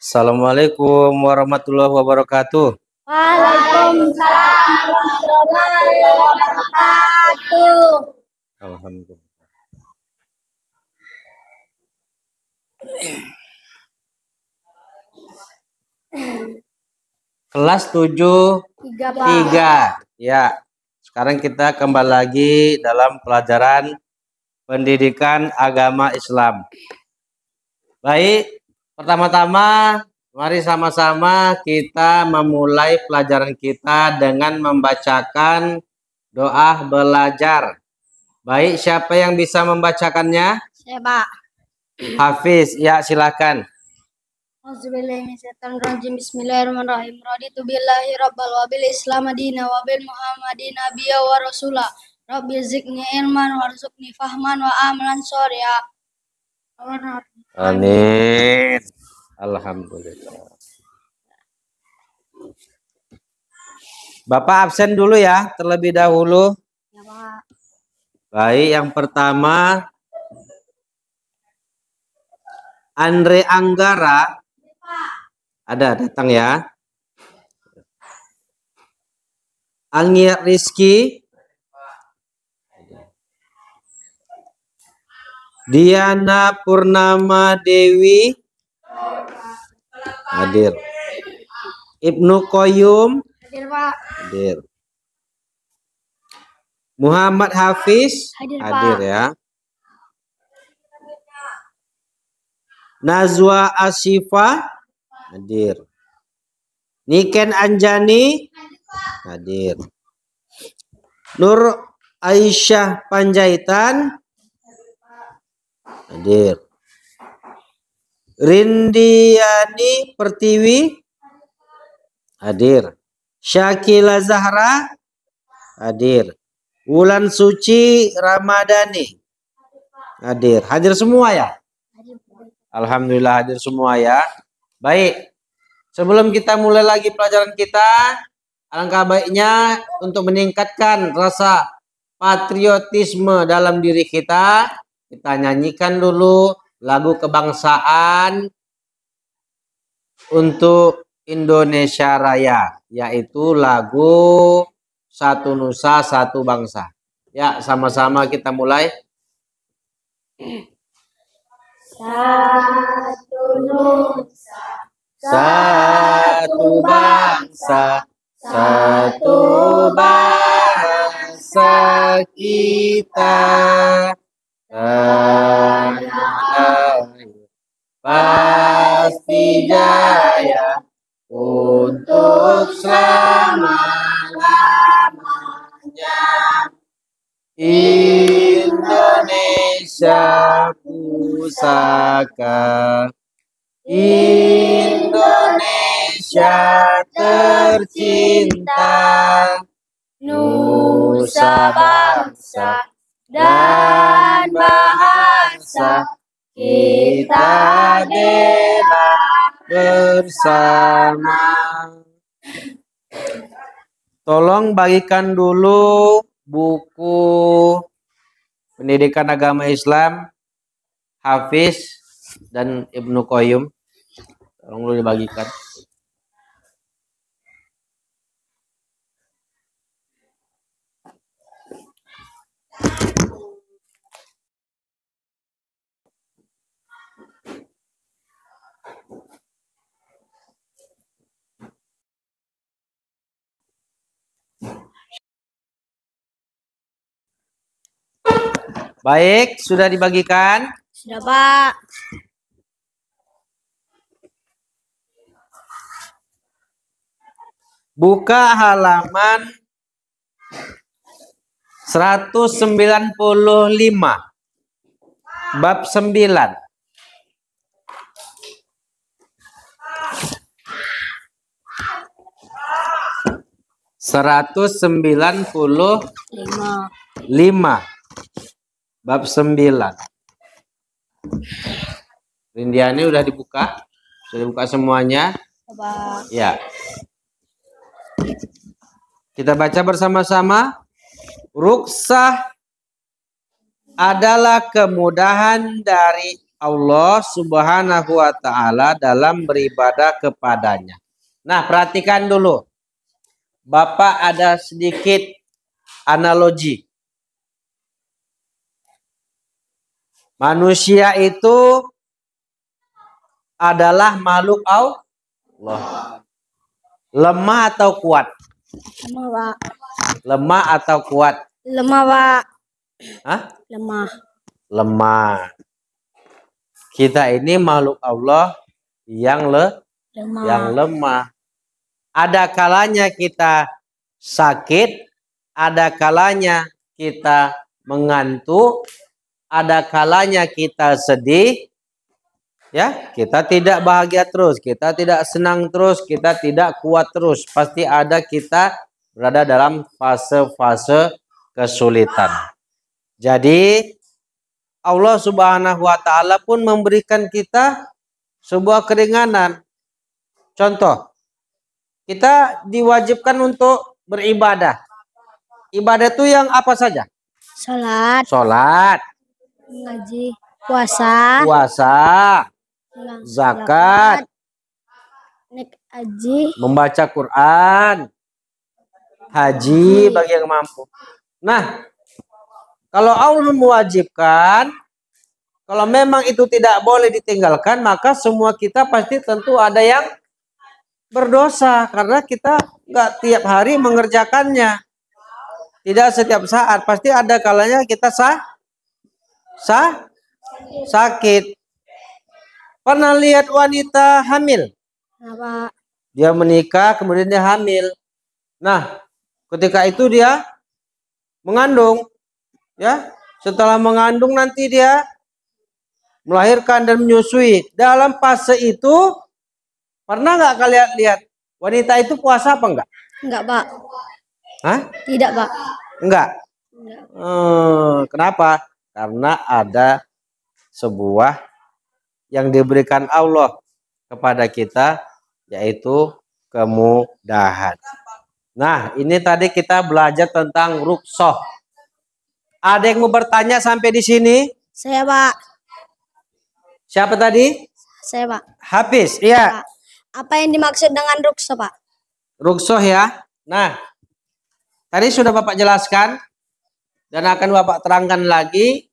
Assalamualaikum warahmatullahi wabarakatuh. Waalaikumsalam warahmatullahi wabarakatuh. Alhamdulillah. Kelas 7-3. Ya. Sekarang kita kembali lagi dalam pelajaran pendidikan agama Islam. Baik, pertama-tama mari sama-sama kita memulai pelajaran kita dengan membacakan doa belajar. Baik, siapa yang bisa membacakannya? Saya, Pak. Hafiz, ya silakan. Bismillahirrahmanirrahim. Raditu billahi rabbal wa bil islam madina wa bil muhammadin nabiyya wa rasula. Rabbi zidni ilman warzuqni fahman wa amalan sholihan. Amin. Alhamdulillah. Bapak absen dulu ya, terlebih dahulu. Ya, Pak. Baik, yang pertama Andre Anggara. Ada datang ya. Anggia Rizky. Diana Purnama Dewi. Hadir. Ibnu Qayyum. Hadir, Pak. Hadir. Muhammad Hafiz. Hadir, Pak. Ya. Nazwa Asyifa. Hadir. Niken Anjani. Hadir. Nur Aisyah Panjaitan. Hadir. Rindiani Pertiwi. Hadir. Syakila Zahra. Hadir. Wulan Suci Ramadhani. Hadir. Hadir semua ya? Alhamdulillah hadir semua ya. Baik. Sebelum kita mulai lagi pelajaran kita, alangkah baiknya untuk meningkatkan rasa patriotisme dalam diri kita nyanyikan dulu lagu kebangsaan untuk Indonesia Raya, yaitu lagu Satu Nusa Satu Bangsa. Ya, sama-sama kita mulai. Satu nusa, Satu bangsa, satu bangsa kita. Pasti jaya untuk selama-lamanya. Indonesia pusaka, Indonesia tercinta, nusa bangsa dan bahasa kita bela bersama. Tolong bagikan dulu buku pendidikan agama Islam Hafiz dan Ibnu Qayyum. Tolong dulu dibagikan. Baik, sudah dibagikan? Sudah, Pak. Buka halaman 195. Bab 9. Seratus 195. Bab 9. Rindiani udah dibuka? Sudah dibuka semuanya? Pak. Ya. Kita baca bersama-sama. Ruksah adalah kemudahan dari Allah Subhanahu wa taala dalam beribadah kepadanya. Nah, perhatikan dulu. Bapak ada sedikit analogi. Manusia itu adalah makhluk Allah. Lemah atau kuat? Lemah, Pak. Lemah atau kuat? Lemah, Pak. Hah? Lemah. Lemah. Kita ini makhluk Allah yang lemah. Ada kalanya kita sakit, ada kalanya kita mengantuk, ada kalanya kita sedih, ya, kita tidak bahagia terus, kita tidak senang terus, kita tidak kuat terus. Pasti ada kita berada dalam fase-fase kesulitan. Jadi Allah Subhanahu wa taala pun memberikan kita sebuah keringanan. Contoh, kita diwajibkan untuk beribadah. Ibadah itu yang apa saja? Salat, Sholat, ngaji, puasa, puasa, zakat, naik haji, membaca Quran, haji bagi yang mampu. Nah, kalau Allah mewajibkan, kalau memang itu tidak boleh ditinggalkan, maka semua kita pasti tentu ada yang berdosa karena kita nggak tiap hari mengerjakannya, tidak setiap saat. Pasti ada kalanya kita sakit. Pernah lihat wanita hamil? apa? Dia menikah kemudian dia hamil. Nah, ketika itu dia mengandung, ya. Setelah mengandung nanti dia melahirkan dan menyusui. Dalam fase itu pernah nggak kalian lihat wanita itu puasa apa enggak? Enggak, Pak. Hah? Tidak, Pak. Enggak. Enggak. Kenapa? Karena ada sebuah yang diberikan Allah kepada kita, yaitu kemudahan. Nah, ini tadi kita belajar tentang rukhsah. Ada yang mau bertanya sampai di sini? Saya, Pak. Siapa tadi? Saya, Pak. Hafiz, iya. Pak. Apa yang dimaksud dengan rukhsah, Pak? Rukhsah ya. Nah, tadi sudah Bapak jelaskan dan akan Bapak terangkan lagi.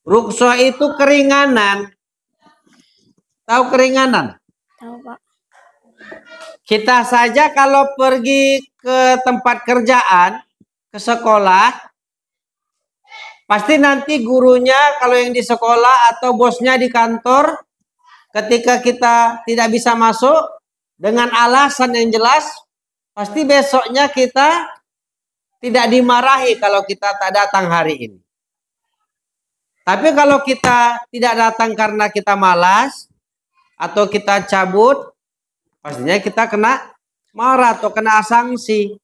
Rukhsah itu keringanan. Tahu keringanan? Tahu, Pak. Kita saja kalau pergi ke tempat kerjaan, ke sekolah, pasti nanti gurunya kalau yang di sekolah atau bosnya di kantor, ketika kita tidak bisa masuk dengan alasan yang jelas, pasti besoknya kita tidak dimarahi kalau kita tak datang hari ini. Tapi kalau kita tidak datang karena kita malas atau kita cabut, pastinya kita kena marah atau kena sanksi.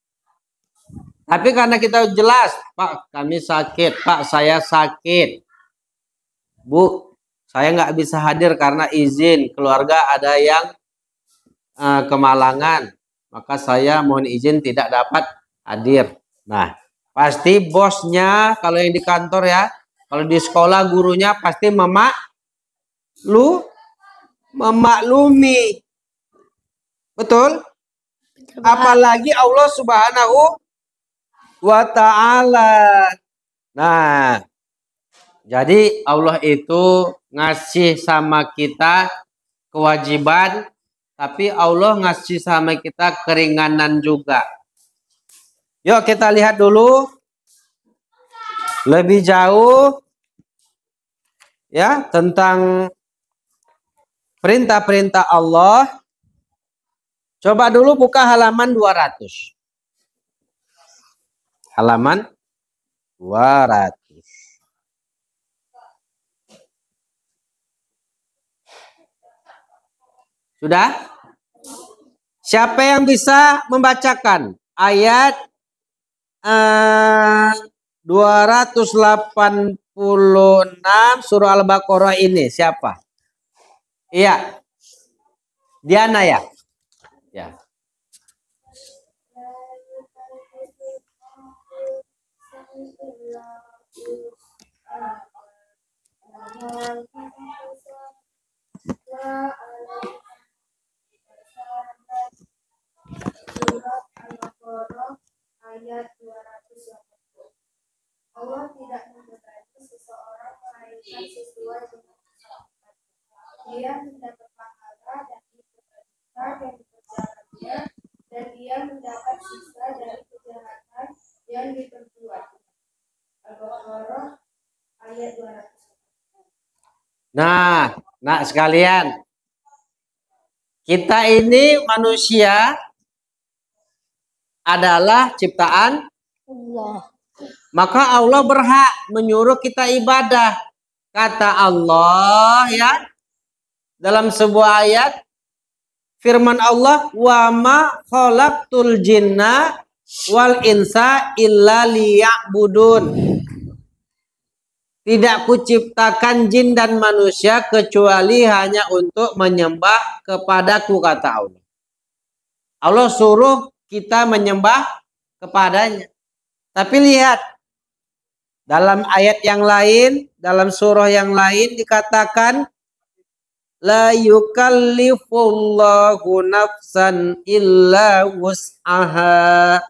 Tapi karena kita jelas, Pak, kami sakit, Pak, saya sakit, Bu, saya nggak bisa hadir karena izin keluarga ada yang kemalangan, maka saya mohon izin tidak dapat hadir. Nah, pasti bosnya kalau yang di kantor ya, kalau di sekolah gurunya pasti memaklumi. Betul? Apalagi Allah Subhanahu wa ta'ala. Nah, jadi Allah itu ngasih sama kita kewajiban, tapi Allah ngasih sama kita keringanan juga. Yuk kita lihat dulu lebih jauh ya tentang perintah-perintah Allah. Coba dulu buka halaman 200. Halaman 200. Sudah? Siapa yang bisa membacakan ayat 286 surah Al-Baqarah ini? Siapa? Iya. Diana ya? Ya. Surat Al-Baqarah ayat 280. Allah tidak membebani seseorang melainkan sesuai dengan kesalahan. Dia mendapat pahala dari kebaikan yang dikerjakannya dan dia mendapat sisa dari kejahatan yang diperbuat. Al-Baqarah ayat 200. Nah sekalian, kita ini manusia adalah ciptaan Allah. Maka Allah berhak menyuruh kita ibadah. Kata Allah ya dalam sebuah ayat, firman Allah, wa ma khalaqtul jinna wal insa illa liya'budun. Tidak kuciptakan jin dan manusia kecuali hanya untuk menyembah kepadaku, kata Allah. Allah suruh kita menyembah kepadanya. Tapi lihat, dalam ayat yang lain, dalam surah yang lain dikatakan, la yukallifullahu nafsan illa wus'aha.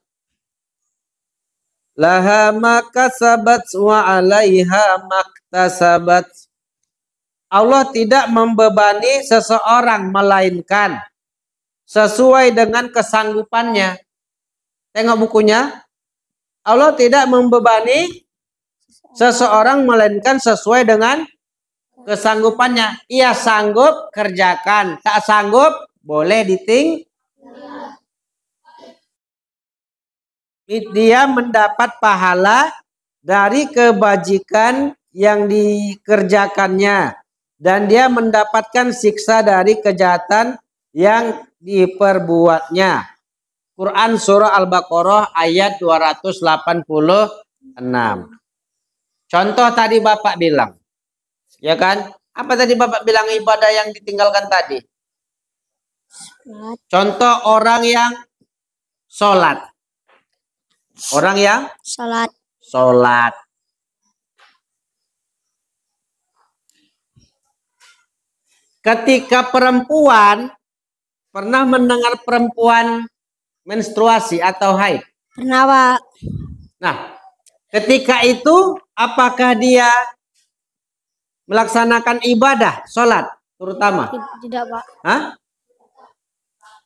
Laha makasabat wa 'alaiha maktasabat. Allah tidak membebani seseorang melainkan sesuai dengan kesanggupannya. Tengok bukunya. Allah tidak membebani seseorang melainkan sesuai dengan kesanggupannya. Ia sanggup, kerjakan. Tak sanggup, boleh dia mendapat pahala dari kebajikan yang dikerjakannya. Dan dia mendapatkan siksa dari kejahatan yang diperbuatnya. Quran surah Al-Baqarah ayat 286. Contoh tadi Bapak bilang. Ya kan? Apa tadi Bapak bilang ibadah yang ditinggalkan tadi? Contoh orang yang sholat. Orang yang sholat. Ketika perempuan, pernah mendengar perempuan menstruasi atau haid? Pernah, Pak. Nah, ketika itu apakah dia melaksanakan ibadah, sholat terutama? Tidak, Pak. Hah?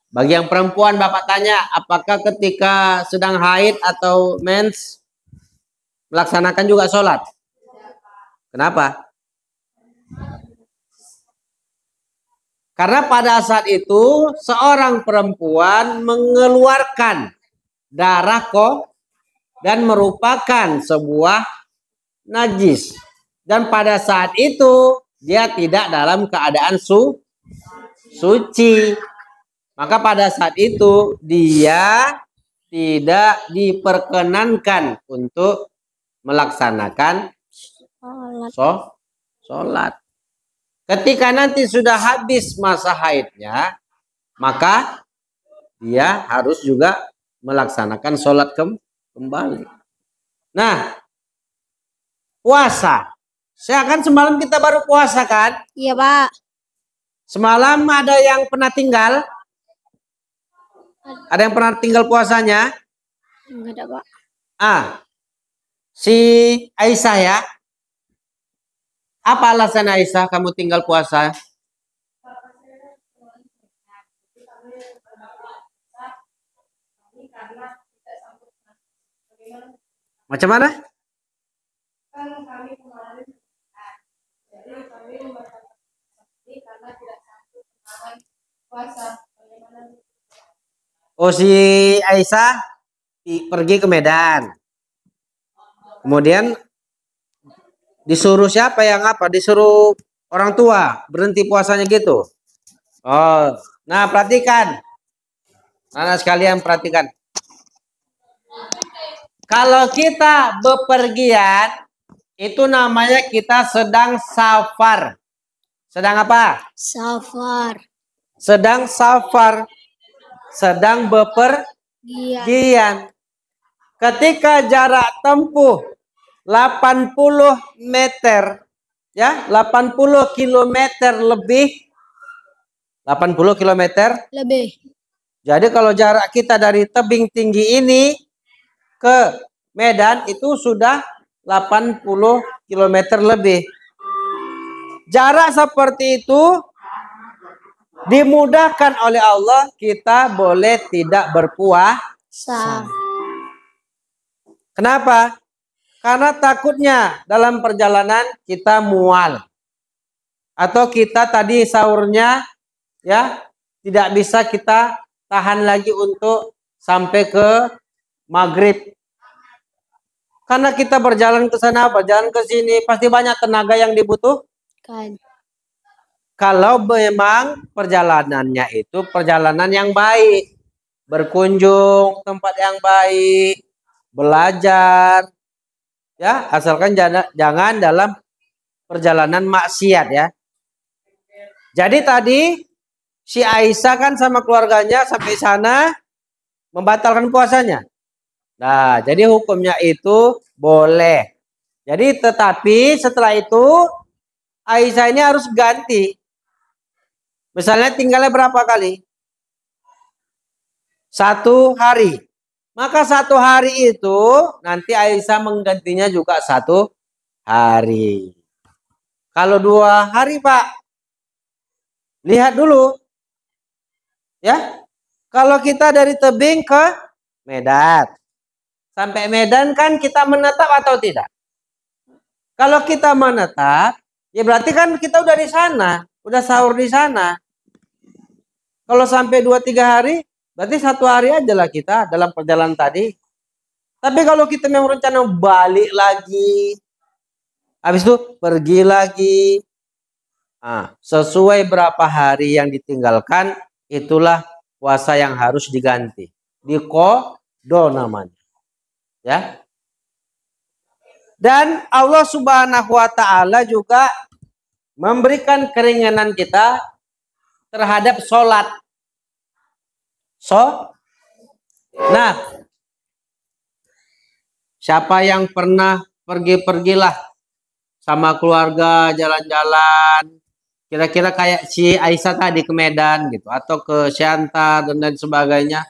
Bagi yang perempuan Bapak tanya, apakah ketika sedang haid atau mens melaksanakan juga sholat? Kenapa? Karena pada saat itu seorang perempuan mengeluarkan darah kok dan merupakan sebuah najis. Dan pada saat itu dia tidak dalam keadaan suci. Maka pada saat itu dia tidak diperkenankan untuk melaksanakan sholat. Ketika nanti sudah habis masa haidnya, maka dia harus juga melaksanakan sholat kembali. Nah, puasa. Saya kan semalam kita baru puasa kan? Iya, Pak. Semalam ada yang pernah tinggal? Ada yang pernah tinggal puasanya? Enggak ada, Pak. Si Aisyah ya. Apa alasan Aisyah kamu tinggal puasa? Macam mana? Oh, si Aisyah pergi ke Medan. Kemudian disuruh siapa yang apa? Disuruh orang tua berhenti puasanya gitu. Oh, nah perhatikan. Anak sekalian perhatikan. Kalau kita bepergian, itu namanya kita sedang safar. Sedang apa? Safar. Sedang safar. Sedang bepergian. Ketika jarak tempuh 80 meter Ya, 80 kilometer lebih. 80 kilometer Lebih. Jadi kalau jarak kita dari tebing tinggi ini ke Medan itu sudah 80 kilometer lebih. Jarak seperti itu dimudahkan oleh Allah, kita boleh tidak berpuasa. Kenapa? Karena takutnya dalam perjalanan kita mual. Atau kita tadi sahurnya ya tidak bisa kita tahan lagi untuk sampai ke maghrib. Karena kita berjalan ke sana, berjalan ke sini, pasti banyak tenaga yang dibutuhkan. Kalau memang perjalanannya itu perjalanan yang baik, berkunjung tempat yang baik, belajar, ya asalkan jangan dalam perjalanan maksiat ya. Jadi tadi si Aisyah kan sama keluarganya sampai sana membatalkan puasanya. Nah, jadi hukumnya itu boleh. Jadi tetapi setelah itu Aisyah ini harus ganti. Misalnya tinggalnya berapa kali? 1 hari. Maka 1 hari itu nanti Aisyah menggantinya juga 1 hari. Kalau 2 hari Pak, lihat dulu. Ya. Kalau kita dari tebing ke Medan. Sampai Medan kan kita menetap atau tidak? Kalau kita menetap, ya berarti kan kita udah di sana, udah sahur di sana. Kalau sampai 2-3 hari, berarti 1 hari aja lah kita dalam perjalanan tadi. Tapi kalau kita memang rencana balik lagi, habis itu pergi lagi, nah, sesuai berapa hari yang ditinggalkan, itulah puasa yang harus diganti. Diqodo namanya. Ya. Dan Allah Subhanahu wa taala juga memberikan keringanan kita terhadap sholat. Nah, siapa yang pernah pergilah sama keluarga jalan-jalan, kira-kira kayak si Aisyah tadi ke Medan gitu, atau ke Siantar dan lain sebagainya,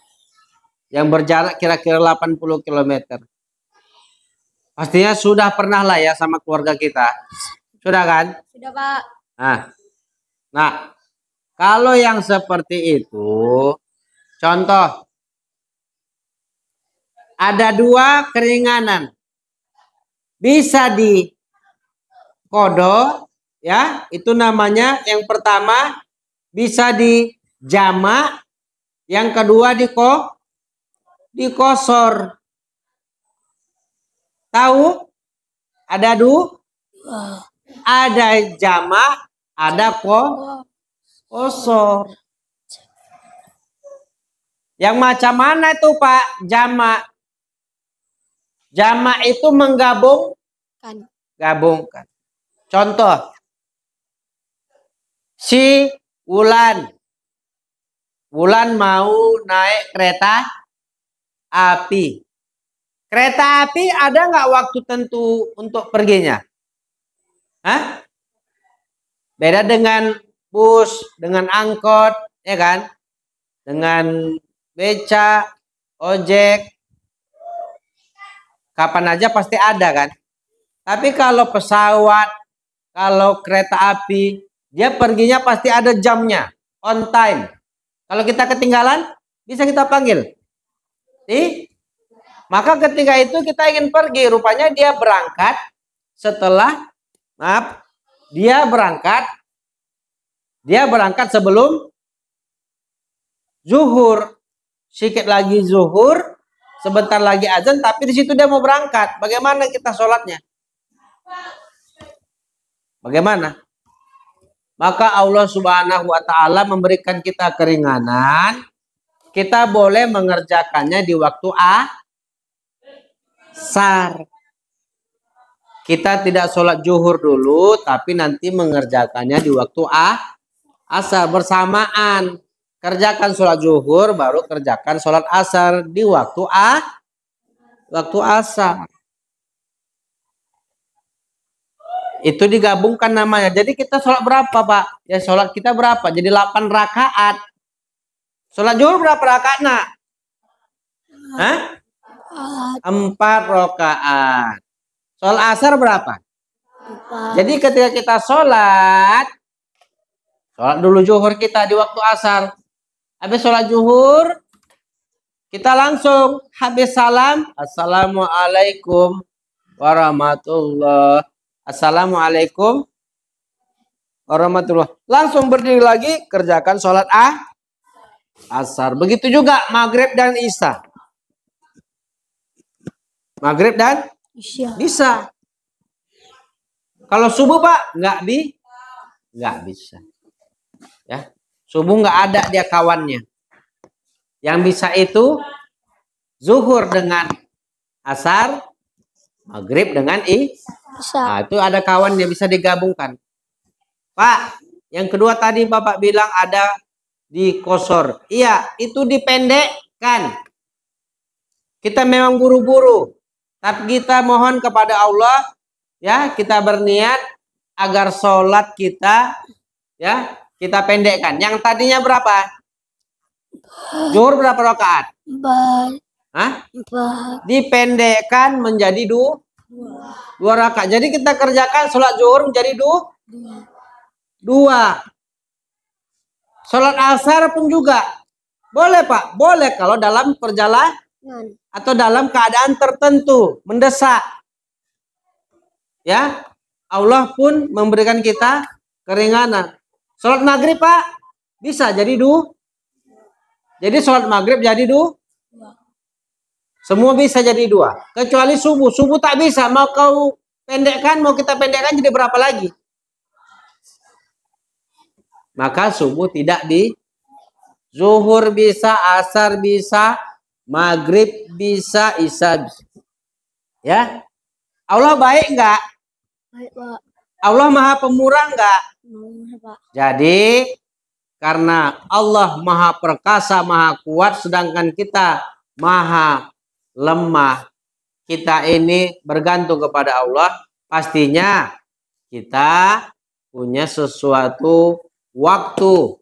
yang berjarak kira-kira 80 km. Pastinya sudah pernah lah ya sama keluarga kita. Sudah kan? Sudah Pak. Nah, kalau yang seperti itu, contoh, ada 2 keringanan. Bisa diqodo, ya, itu namanya yang pertama bisa dijamak, yang kedua dikosor. Tahu? Ada ada jamak, ada kosor. Yang macam mana itu Pak? Jamak. Jamak itu gabungkan. Contoh, si Wulan mau naik kereta api. Kereta api ada nggak waktu tentu untuk perginya? Hah? Beda dengan bus, dengan angkot, ya kan? Dengan beca, ojek. Kapan aja pasti ada kan? Tapi kalau pesawat, kalau kereta api, dia perginya pasti ada jamnya, on time. Kalau kita ketinggalan, bisa kita panggil. Maka ketika itu kita ingin pergi, rupanya dia berangkat setelah, dia berangkat sebelum zuhur. Sedikit lagi zuhur, sebentar lagi azan, tapi di situ dia mau berangkat. Bagaimana kita sholatnya? Bagaimana? Maka Allah Subhanahu wa taala memberikan kita keringanan. Kita boleh mengerjakannya di waktu asar. Kita tidak sholat zuhur dulu, tapi nanti mengerjakannya di waktu asar bersamaan. Kerjakan sholat zuhur, baru kerjakan sholat asar di waktu asar. Itu digabungkan namanya. Jadi kita sholat berapa, Pak? Ya sholat kita berapa? Jadi 8 rakaat. Sholat zuhur berapa rakaat, nak? Hah? 4 rakaat. Sholat asar berapa? 4. Jadi ketika kita sholat dulu zuhur kita di waktu asar. Habis sholat zuhur, kita langsung habis salam. Assalamualaikum warahmatullahi. Assalamualaikum warahmatullahi. Langsung berdiri lagi, kerjakan sholat asar. Begitu juga maghrib dan isya. Maghrib dan bisa. Kalau subuh, Pak, nggak bisa. Ya, subuh nggak ada dia kawannya. Yang bisa itu zuhur dengan asar, maghrib dengan nah, itu ada kawan yang bisa digabungkan. Pak, yang kedua tadi Bapak bilang ada di kosor. Iya, itu dipendekkan. Kita memang buru-buru, tapi kita mohon kepada Allah, ya, kita berniat agar sholat kita, ya, kita pendekkan. Yang tadinya berapa? Zuhur berapa rakaat? 4. Hah? 4. Dipendekkan menjadi 2 rakaat. Jadi kita kerjakan sholat zuhur menjadi 2. Sholat asar pun juga boleh, Pak. Boleh kalau dalam perjalanan atau dalam keadaan tertentu mendesak. Ya, Allah pun memberikan kita keringanan. Sholat maghrib, Pak, bisa jadi 2. Jadi sholat maghrib jadi 2. Semua bisa jadi 2. Kecuali subuh. Subuh tak bisa. Mau kau pendekkan, mau kita pendekkan jadi berapa lagi? Maka subuh tidak di. Zuhur bisa, asar bisa, maghrib bisa, isya bisa. Ya. Allah baik enggak? Baik, Pak. Allah maha pemurah enggak? Pak. Jadi karena Allah maha perkasa, maha kuat, sedangkan kita maha lemah, kita ini bergantung kepada Allah, pastinya kita punya sesuatu waktu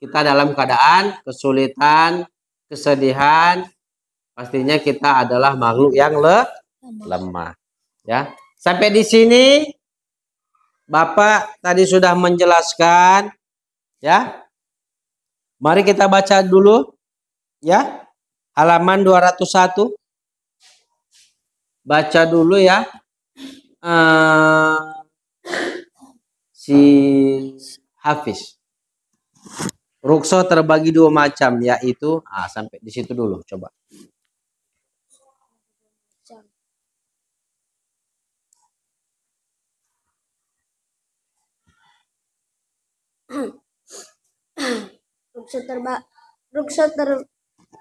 kita dalam keadaan kesulitan, kesedihan, pastinya kita adalah makhluk yang lemah. Ya, sampai di sini Bapak tadi sudah menjelaskan, ya. Mari kita baca dulu, ya. Halaman 201. Baca dulu ya. Si Hafiz. Rukso terbagi 2 macam, yaitu sampai di situ dulu coba.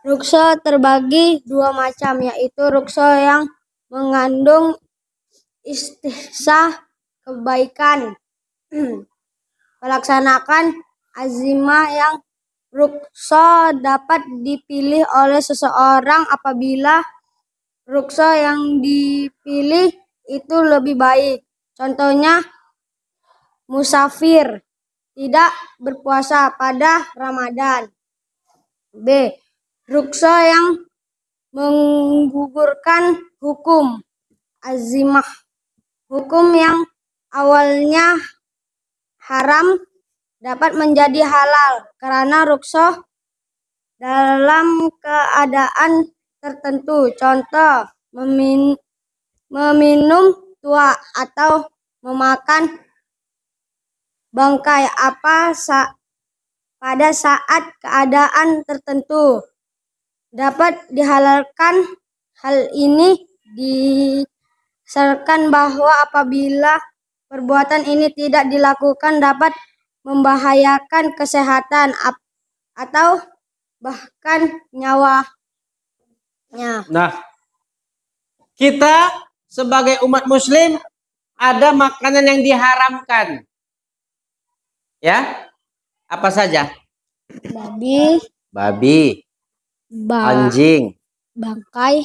Rukso terbagi 2 macam, yaitu rukso yang mengandung istihsah kebaikan. Melaksanakan azimah yang rukso dapat dipilih oleh seseorang apabila rukso yang dipilih itu lebih baik. Contohnya, musafir tidak berpuasa pada Ramadan. B. Rukso yang menggugurkan hukum azimah. Hukum yang awalnya haram dapat menjadi halal karena rukso dalam keadaan tertentu. Contoh, meminum tua atau memakan bangkai pada saat keadaan tertentu dapat dihalalkan. Hal ini disyaratkan bahwa apabila perbuatan ini tidak dilakukan dapat membahayakan kesehatan atau bahkan nyawanya. Nah, kita sebagai umat muslim ada makanan yang diharamkan. Ya, apa saja? Babi, anjing, bangkai,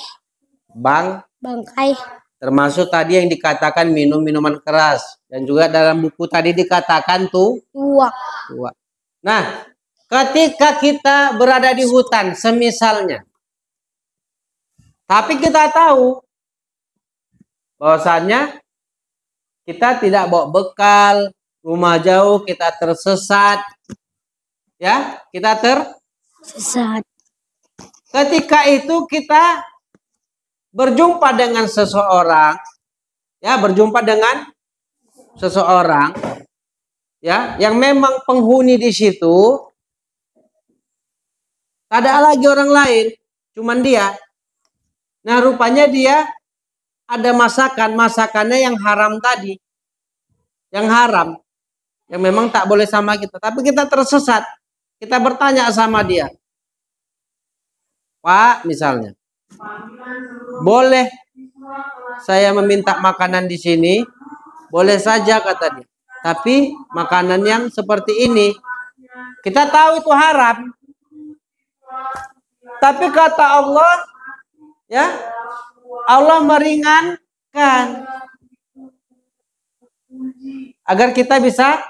Termasuk tadi yang dikatakan minum minuman keras. Dan juga dalam buku tadi dikatakan tuak. Nah, ketika kita berada di hutan, semisalnya. Tapi kita tahu bahwasannya kita tidak bawa bekal, rumah jauh, kita tersesat. Ya, kita tersesat. Ketika itu kita berjumpa dengan seseorang, ya, berjumpa dengan seseorang, ya, yang memang penghuni di situ, tak ada lagi orang lain, cuman dia. Nah, rupanya dia ada masakannya yang haram tadi, yang haram, yang memang tak boleh sama kita, tapi kita tersesat. Kita bertanya sama dia, Pak, misalnya, boleh saya meminta makanan di sini? Boleh saja, kata dia. Tapi makanan yang seperti ini, kita tahu itu haram. Tapi kata Allah, ya, Allah meringankan agar kita bisa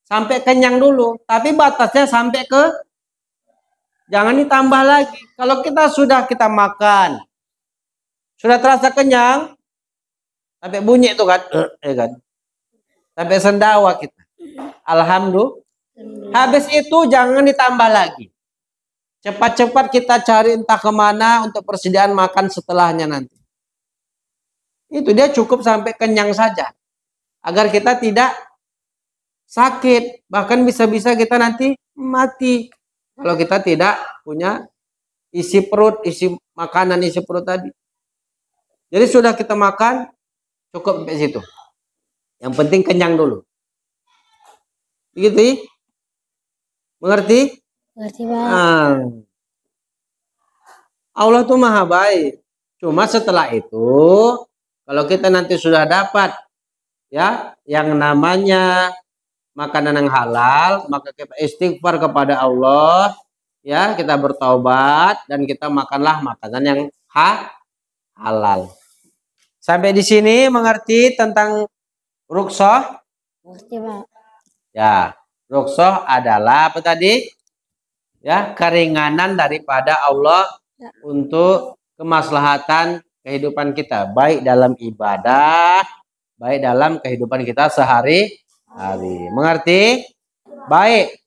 sampai kenyang dulu. Tapi batasnya sampai ke, jangan ditambah lagi. Kalau kita makan, sudah terasa kenyang, sampai bunyi itu kan, ya kan, sampai sendawa kita. Alhamdulillah. Habis itu jangan ditambah lagi. Cepat-cepat kita cari entah kemana untuk persediaan makan setelahnya nanti. Itu dia cukup sampai kenyang saja. Agar kita tidak sakit. Bahkan bisa-bisa kita nanti mati. Kalau kita tidak punya isi perut, isi makanan, isi perut tadi. Jadi sudah kita makan, cukup sampai situ. Yang penting kenyang dulu. Begitu? Mengerti? Mengerti, Pak. Allah tuh maha baik. Cuma setelah itu, kalau kita nanti sudah dapat, ya, yang namanya makanan yang halal, maka kita istighfar kepada Allah, ya, kita bertaubat dan kita makanlah makanan yang halal. Sampai di sini mengerti tentang rukhsah? Mengerti, Pak. Ya, rukhsah adalah apa tadi? Ya, keringanan daripada Allah untuk kemaslahatan kehidupan kita, baik dalam ibadah, baik dalam kehidupan kita sehari-hari. Mengerti? Baik.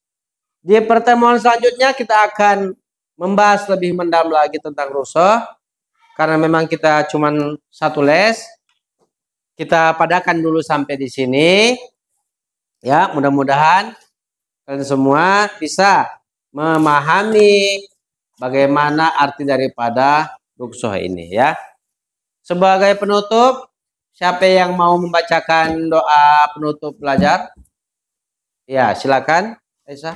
Di pertemuan selanjutnya kita akan membahas lebih mendalam lagi tentang rukhsah. Karena memang kita cuman satu les. Kita padakan dulu sampai di sini. Ya, mudah-mudahan kalian semua bisa memahami bagaimana arti daripada rukhsah ini, ya. Sebagai penutup, siapa yang mau membacakan doa penutup belajar? Ya, silakan, Aisyah.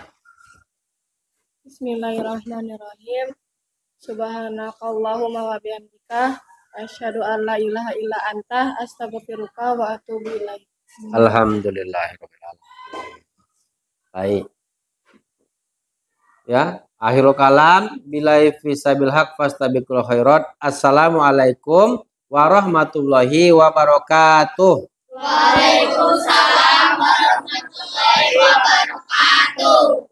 Bismillahirrahmanirrahim. Subhanakallahumma wa bihamdika asyhadu an la ilaha illa anta astaghfiruka wa atubu ilaik. Alhamdulillahirabbil alamin. Baik. Ya, akhirul kalam billahi fisabil haq fastabiqul khairat. Assalamualaikum warahmatullahi wabarakatuh. Waalaikumsalam warahmatullahi wabarakatuh.